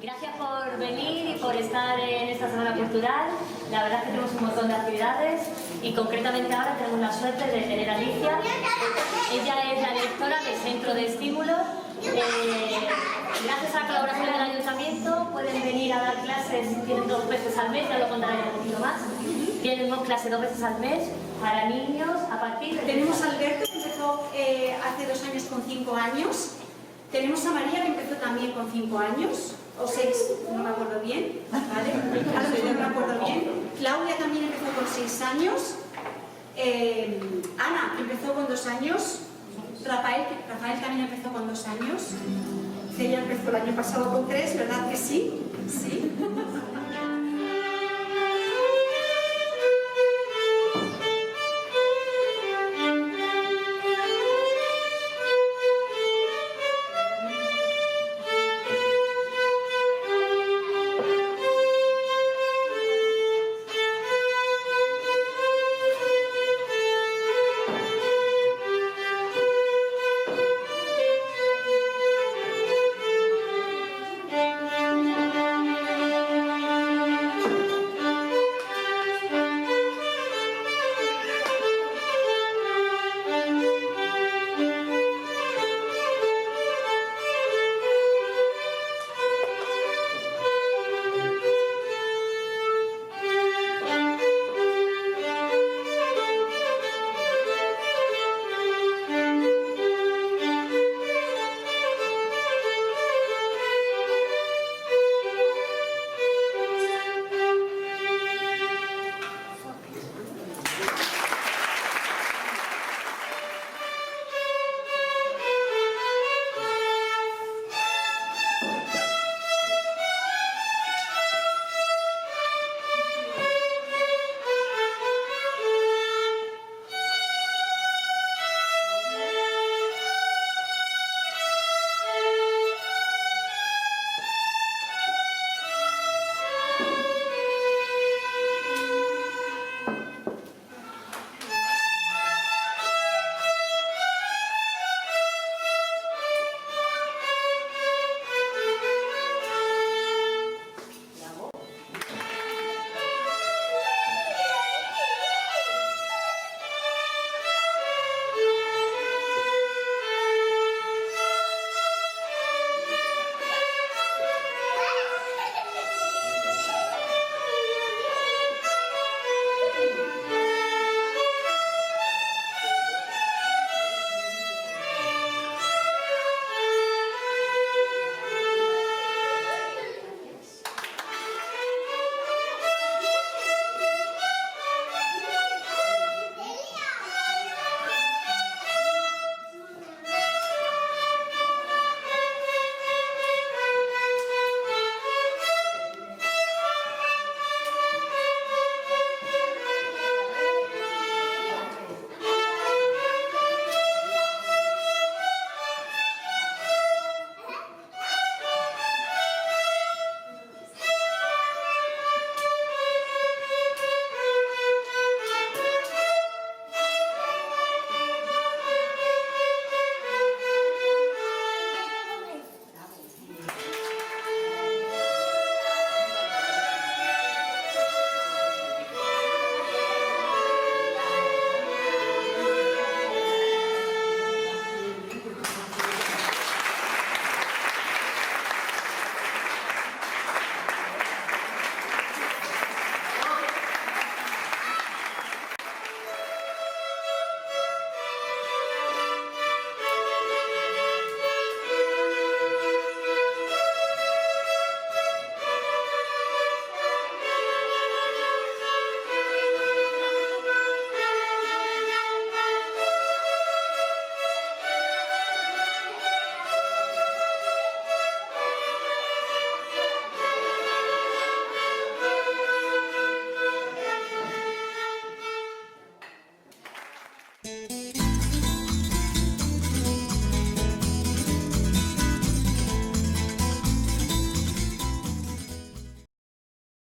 Gracias por venir y por estar en esta Semana Cultural. La verdad es que tenemos un montón de actividades y concretamente ahora tenemos la suerte de tener a Alicia. Ella es la directora del Centro de Estímulo. Gracias a la colaboración del Ayuntamiento pueden venir a dar clases, tienen 2 veces al mes, ya lo contaré un poquito más. Tenemos clase 2 veces al mes para niños a partir de... Tenemos a Alberto, que empezó hace 2 años con 5 años. Tenemos a María, que empezó también con 5 años, o 6, no me acuerdo bien, ¿vale? A lo mejor no me acuerdo bien. Claudia también empezó con 6 años. Ana empezó con 2 años. Rafael también empezó con 2 años. Celia empezó el año pasado con 3, ¿verdad que sí? Sí.